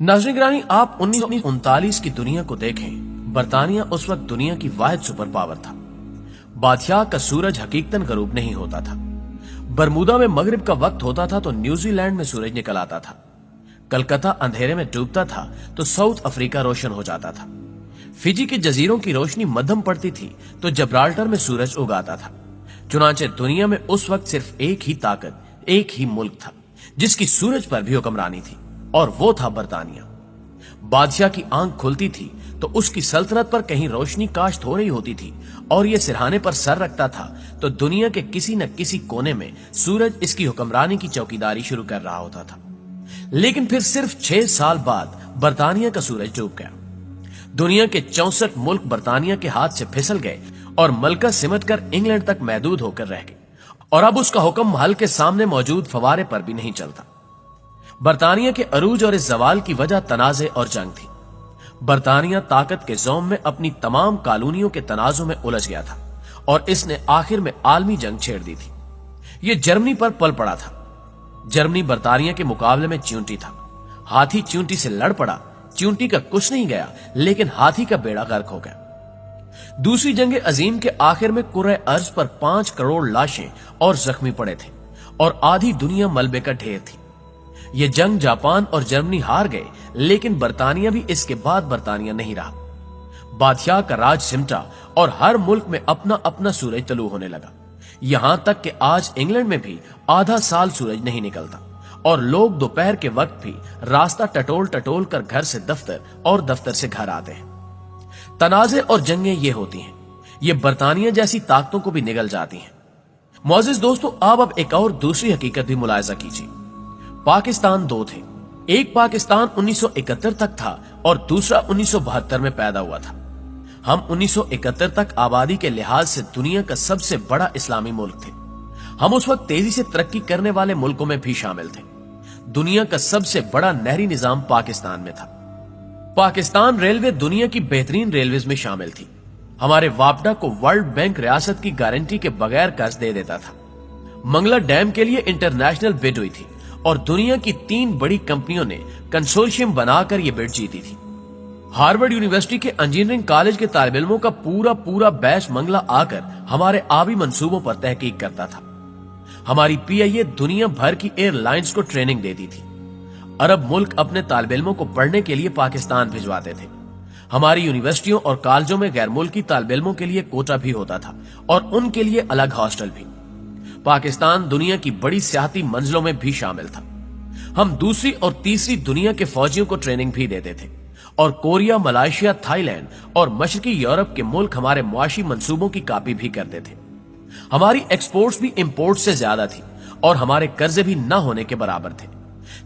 नाज़रीन गिरामी, आप 1939 की दुनिया को देखें। बरतानिया उस वक्त दुनिया की वाहिद सुपर पावर था। बादशाह का सूरज हकीकतन गरूब नहीं होता था। बरमूदा में मगरिब का वक्त होता था तो न्यूजीलैंड में सूरज निकल आता था। कलकत्ता अंधेरे में डूबता था तो साउथ अफ्रीका रोशन हो जाता था। फिजी के जजीरों की रोशनी मध्यम पड़ती थी तो जब्राल्टर में सूरज उगाता था। चुनांचे दुनिया में उस वक्त सिर्फ एक ही ताकत, एक ही मुल्क था जिसकी सूरज पर भी हुक्मरानी थी, और वो था बरतानिया। बादशाह की आंख खुलती थी तो उसकी सल्तनत पर कहीं रोशनी काश्त हो रही होती थी, और ये सिरहाने पर सर रखता था तो दुनिया के किसी न किसी कोने में सूरज इसकी हुक्मरानी की चौकीदारी शुरू कर रहा होता था। लेकिन फिर सिर्फ 6 साल बाद बरतानिया का सूरज डूब गया। दुनिया के 64 मुल्क बरतानिया के हाथ से फिसल गए और मलका सिमट कर इंग्लैंड तक महदूद होकर रह गए, और अब उसका हुक्म महल के सामने मौजूद फवारे पर भी नहीं चलता। बरतानिया के अरूज और इस जवाल की वजह तनाजे और जंग थी। बरतानिया ताकत के ज़ौम में अपनी तमाम कॉलोनियों के तनाजों में उलझ गया था और इसने आखिर में आलमी जंग छेड़ दी थी। यह जर्मनी पर पल पड़ा था। जर्मनी बरतानिया के मुकाबले में च्यूंटी था। हाथी च्यूंटी से लड़ पड़ा। च्यूंटी का कुछ नहीं गया, लेकिन हाथी का बेड़ा गर्क हो गया। दूसरी जंग अजीम के आखिर में कुर्रे अर्ज पर 5 करोड़ लाशें और जख्मी पड़े थे और आधी दुनिया मलबे का ढेर थी। ये जंग जापान और जर्मनी हार गए, लेकिन बरतानिया भी इसके बाद बरतानिया नहीं रहा। बादशाह का राज सिमटा और हर मुल्क में अपना अपना सूरज तलू होने लगा। यहां तक कि आज इंग्लैंड में भी आधा साल सूरज नहीं निकलता और लोग दोपहर के वक्त भी रास्ता टटोल टटोल कर घर से दफ्तर और दफ्तर से घर आते हैं। तनाजे और जंगें ये होती हैं। ये बरतानिया जैसी ताकतों को भी निगल जाती हैं। मोअज़्ज़िज़ दोस्तों, आप अब एक और दूसरी हकीकत भी मुलाहिजा कीजिए। पाकिस्तान 2 थे। एक पाकिस्तान 1971 तक था और दूसरा 1972 में पैदा हुआ था। हम 1971 तक आबादी के लिहाज से दुनिया का सबसे बड़ा इस्लामी मुल्क थे। हम उस वक्त तेजी से तरक्की करने वाले मुल्कों में भी शामिल थे। दुनिया का सबसे बड़ा नहरी निजाम पाकिस्तान में था। पाकिस्तान रेलवे दुनिया की बेहतरीन रेलवेज में शामिल थी। हमारे वापडा को वर्ल्ड बैंक रियासत की गारंटी के बगैर कर्ज दे देता था। मंगला डैम के लिए इंटरनेशनल बिड हुई थी और दुनिया की 3 बड़ी कंपनियों ने कंसोर्शियम बनाकर यह बिड जीती थी। हार्वर्ड यूनिवर्सिटी के इंजीनियरिंग कॉलेज के तालिब इल्मों का पूरा बैच मंगला आकर हमारे आबी मंसूबों पर तहकीक करता था। हमारी PIA दुनिया भर की एयरलाइंस को ट्रेनिंग देती थी। अरब मुल्क अपने तालिब इल्मों को पढ़ने के लिए पाकिस्तान भिजवाते थे। हमारी यूनिवर्सिटियों और कॉलेजों में गैर मुल्की तालिब इल्मों के लिए कोटा भी होता था और उनके लिए अलग हॉस्टल भी। पाकिस्तान दुनिया की बड़ी सियाहती मंजिलों में भी शामिल था। हम दूसरी और तीसरी दुनिया के फौजियों को ट्रेनिंग भी देते थे और कोरिया, मलेशिया, थाईलैंड और मशरकी यूरोप के मुल्क हमारे मुआशी मंसूबों की कॉपी भी करते थे। हमारी एक्सपोर्ट्स भी इंपोर्ट से ज्यादा थी और हमारे कर्जे भी न होने के बराबर थे।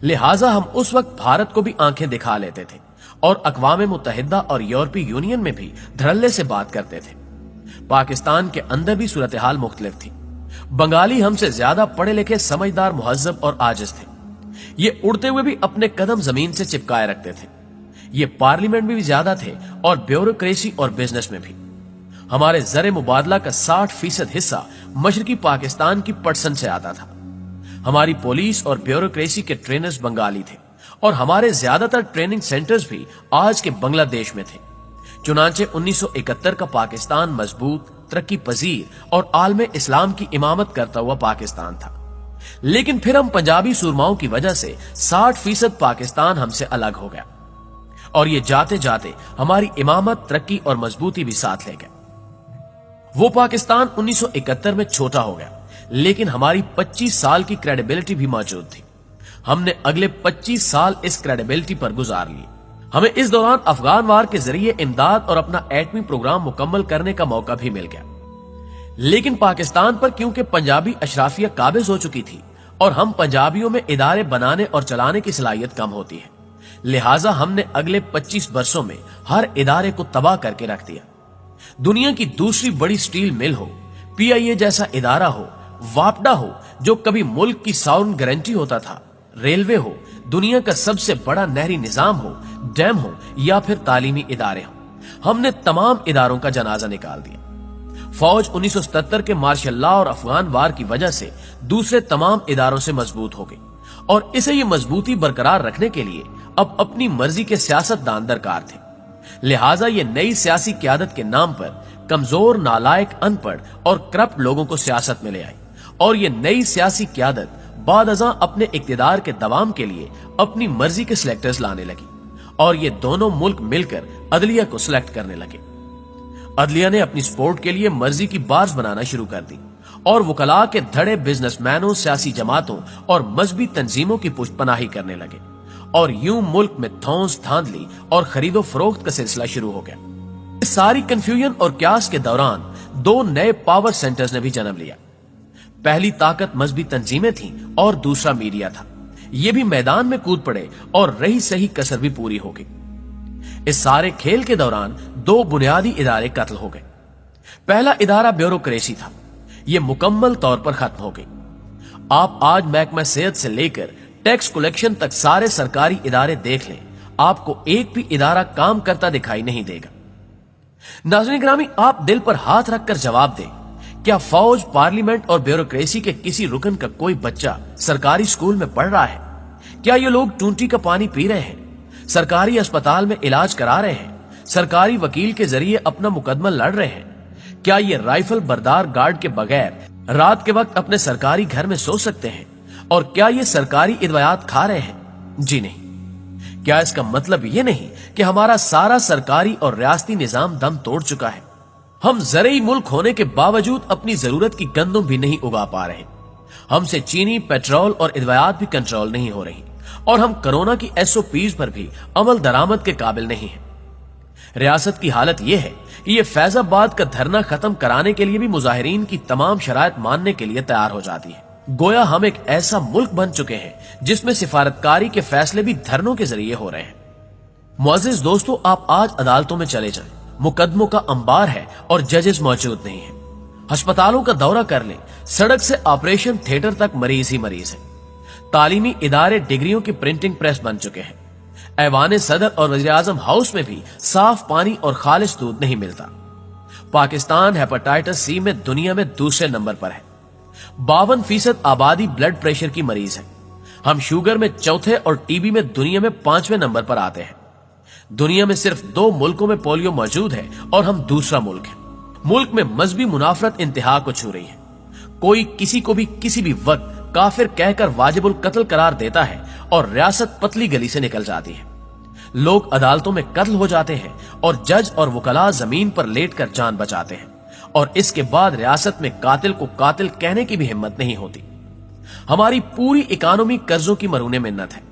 लिहाजा हम उस वक्त भारत को भी आंखें दिखा लेते थे और अक़वाम मुत्तहिदा और यूरोपीय यूनियन में भी धड़ल्ले से बात करते थे। पाकिस्तान के अंदर भी सूरत हाल मुख्तलिफ थी। बंगाली हमसे ज्यादा पढ़े लिखे, समझदार, मुहज्जब और आजिज थे। ये उड़ते हुए भी अपने कदम जमीन से चिपकाए रखते थे। ये पार्लियामेंट में भी ज्यादा थे और ब्यूरोक्रेसी और बिजनेस में भी। हमारे ज़र मुबादला का 60% हिस्सा मशरकी पाकिस्तान की पटसन से आता था। हमारी पुलिस और ब्यूरोक्रेसी के ट्रेनर्स बंगाली थे और हमारे ज्यादातर ट्रेनिंग सेंटर्स भी आज के बांग्लादेश में थे। चुनांचे 1971 का पाकिस्तान मजबूत, तरक्की पजीर और आलमे इस्लाम की इमामत करता हुआ पाकिस्तान था। लेकिन फिर हम पंजाबी सुरमाओं की वजह से 60% पाकिस्तान हमसे अलग हो गया और ये जाते जाते हमारी इमामत, तरक्की और मजबूती भी साथ ले गया। वो पाकिस्तान 1971 में छोटा हो गया, लेकिन हमारी 25 साल की क्रेडिबिलिटी भी मौजूद थी। हमने अगले 25 साल इस क्रेडिबिलिटी पर गुजार लिए। हमें इस दौरान अफगान वार के जरिए इमदाद और अपना एटमी प्रोग्राम मुकम्मल करने का मौका भी मिल गया। लेकिन पाकिस्तान पर क्योंकि पंजाबी अशराफिया काबिज हो चुकी थी और हम पंजाबियों में इदारे बनाने और चलाने की सलाहियत कम होती है, लिहाजा हमने अगले 25 वर्षों में हर इदारे को तबाह करके रख दिया। दुनिया की दूसरी बड़ी स्टील मिल हो, PIA जैसा इदारा हो, वापडा हो जो कभी मुल्क की साउंड गारंटी होता था, रेलवे हो, दुनिया का सबसे बड़ा नहरी निजाम हो, डैम हो या फिर तालीमी इदारे हो, हमने तमाम इदारों का जनाजा निकाल दिया। फौज 1977 के मार्शल लॉ और अफगान वार की वजह से दूसरे तमाम इदारों से मजबूत हो गई और इसे ये मजबूती बरकरार रखने के लिए अब अपनी मर्जी के सियासतदान दरकार थे। लिहाजा ये नई सियासी क्यादत के नाम पर कमजोर, नालायक, अनपढ़ और करप्ट लोगों को सियासत में ले आई और ये नई सियासी क्यादत बाद अज़ां अपने इक्तिदार के दवाम के लिए अपनी मर्जी के सिलेक्टर्स लाने लगी और ये दोनों मुल्क मिलकर अदलिया को सिलेक्ट करने लगे। अदलिया ने अपनी सपोर्ट के लिए मर्जी की बार्स बनाना शुरू कर दी और वकला के धड़े बिजनेसमैनों, सियासी जमातों और मजहबी तंजीमों की पुष्टपनाही करने लगे और यूं मुल्क में धौंस, धांधली और खरीदो फरोख्त का सिलसिला शुरू हो गया। इस सारी कंफ्यूजन और क्यास के दौरान दो नए पावर सेंटर्स ने भी जन्म लिया। पहली ताकत मजहबी तंजीमें थीं और दूसरा मीडिया था। ये भी मैदान में कूद पड़े और रही सही कसर भी पूरी हो गई। इस सारे खेल के दौरान दो बुनियादी इदारे कत्ल हो गए। पहला इदारा ब्यूरोक्रेसी था, यह मुकम्मल तौर पर खत्म हो गई। आप आज महकमा सेहत से लेकर टैक्स कलेक्शन तक सारे सरकारी इदारे देख लें, आपको एक भी इदारा काम करता दिखाई नहीं देगा। नाज़रीन गिरामी, आप दिल पर हाथ रखकर जवाब दें, क्या फौज, पार्लियामेंट और ब्यूरोक्रेसी के किसी रुकन का कोई बच्चा सरकारी स्कूल में पढ़ रहा है? क्या ये लोग टूंटी का पानी पी रहे हैं, सरकारी अस्पताल में इलाज करा रहे हैं, सरकारी वकील के जरिए अपना मुकदमा लड़ रहे हैं? क्या ये राइफल बरदार गार्ड के बगैर रात के वक्त अपने सरकारी घर में सो सकते हैं? और क्या ये सरकारी इदवायात खा रहे हैं? जी नहीं। क्या इसका मतलब ये नहीं कि हमारा सारा सरकारी और रियासती निजाम दम तोड़ चुका है? हम ज़रई मुल्क होने के बावजूद अपनी जरूरत की गंदम भी नहीं उगा पा रहे। हमसे चीनी, पेट्रोल और इदवायात भी कंट्रोल नहीं हो रही और हम कोरोना की SOPs पर भी अमल दरामद के काबिल नहीं है। रियासत की हालत यह है कि ये फैजाबाद का धरना खत्म कराने के लिए भी मुजाहिरीन की तमाम शराइत मानने के लिए तैयार हो जाती है। गोया हम एक ऐसा मुल्क बन चुके हैं जिसमें सिफारतकारी के फैसले भी धरनों के जरिए हो रहे हैं। मुअज़्ज़िज़ दोस्तों, आप आज अदालतों में चले जाएं, मुकदमों का अंबार है और जजेस मौजूद नहीं है। अस्पतालों का दौरा कर लें, सड़क से ऑपरेशन थिएटर तक मरीज ही मरीज है। तालीमी इदारे डिग्रियों की प्रिंटिंग प्रेस बन चुके हैं। ऐवान सदर और वज़ीर आज़म हाउस में भी साफ पानी और खालिश दूध नहीं मिलता। पाकिस्तान हेपेटाइटिस C में दुनिया में दूसरे नंबर पर है। 52% आबादी ब्लड प्रेशर की मरीज है। हम शुगर में चौथे और टीबी में दुनिया में 5वें नंबर पर आते हैं। दुनिया में सिर्फ 2 मुल्कों में पोलियो मौजूद है और हम दूसरा मुल्क है। मुल्क में मजहबी मुनाफरत इंतहा को छू रही है। कोई किसी को भी किसी भी वक्त काफिर कहकर वाजिबुल कत्ल करार देता है और रियासत पतली गली से निकल जाती है। लोग अदालतों में कत्ल हो जाते हैं और जज और वकला जमीन पर लेटकर जान बचाते हैं और इसके बाद रियासत में कातिल को कातिल कहने की भी हिम्मत नहीं होती। हमारी पूरी इकोनॉमी कर्जों की मरूने मिन्नत है।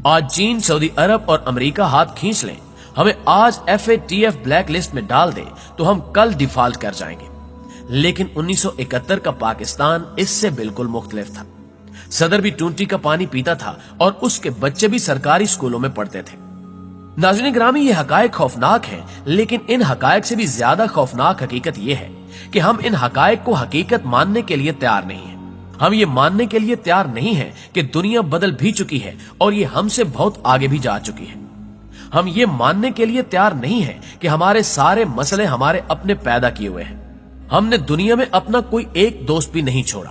आज चीन, सऊदी अरब और अमेरिका हाथ खींच लें, हमें आज FATF ब्लैक लिस्ट में डाल दे तो हम कल डिफॉल्ट कर जाएंगे। लेकिन 1971 का पाकिस्तान इससे बिल्कुल मुख्तलिफ था। सदर भी टूंटी का पानी पीता था और उसके बच्चे भी सरकारी स्कूलों में पढ़ते थे। नाज़रीन गिरामी, ये हकायक खौफनाक है, लेकिन इन हकायक से भी ज्यादा खौफनाक हकीकत यह है कि हम इन हकायक को हकीकत मानने के लिए तैयार नहीं है। हम ये मानने के लिए तैयार नहीं है कि दुनिया बदल भी चुकी है और ये हमसे बहुत आगे भी जा चुकी है। हम ये मानने के लिए तैयार नहीं है कि हमारे सारे मसले हमारे अपने पैदा किए हुए हैं। हमने दुनिया में अपना कोई एक दोस्त भी नहीं छोड़ा।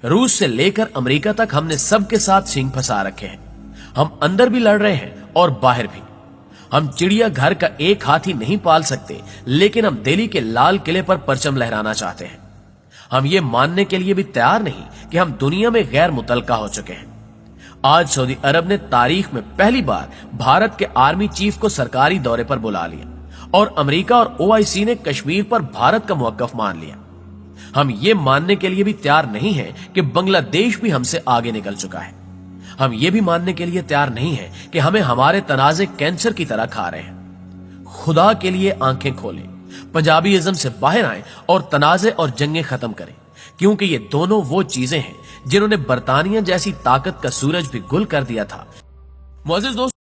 रूस से लेकर अमेरिका तक हमने सबके साथ सींग फंसा रखे हैं। हम अंदर भी लड़ रहे हैं और बाहर भी। हम चिड़िया घर का एक हाथी नहीं पाल सकते, लेकिन हम दिल्ली के लाल किले पर परचम लहराना चाहते हैं। हम ये मानने के लिए भी तैयार नहीं कि हम दुनिया में गैर मुतलका हो चुके हैं। आज सऊदी अरब ने तारीख में पहली बार भारत के आर्मी चीफ को सरकारी दौरे पर बुला लिया और अमेरिका और OIC ने कश्मीर पर भारत का मौक़िफ़ मान लिया। हम ये मानने के लिए भी तैयार नहीं है कि बांग्लादेश भी हमसे आगे निकल चुका है। हम ये भी मानने के लिए तैयार नहीं है कि हमें हमारे तनाज़े कैंसर की तरह खा रहे हैं। खुदा के लिए आंखें खोलें, पंजाबीइज्म से बाहर आएं और तनाज़े और जंगें खत्म करें, क्योंकि ये दोनों वो चीजें हैं जिन्होंने बरतानिया जैसी ताकत का सूरज भी गुल कर दिया था। मुअज़्ज़िज़ दोस्तों,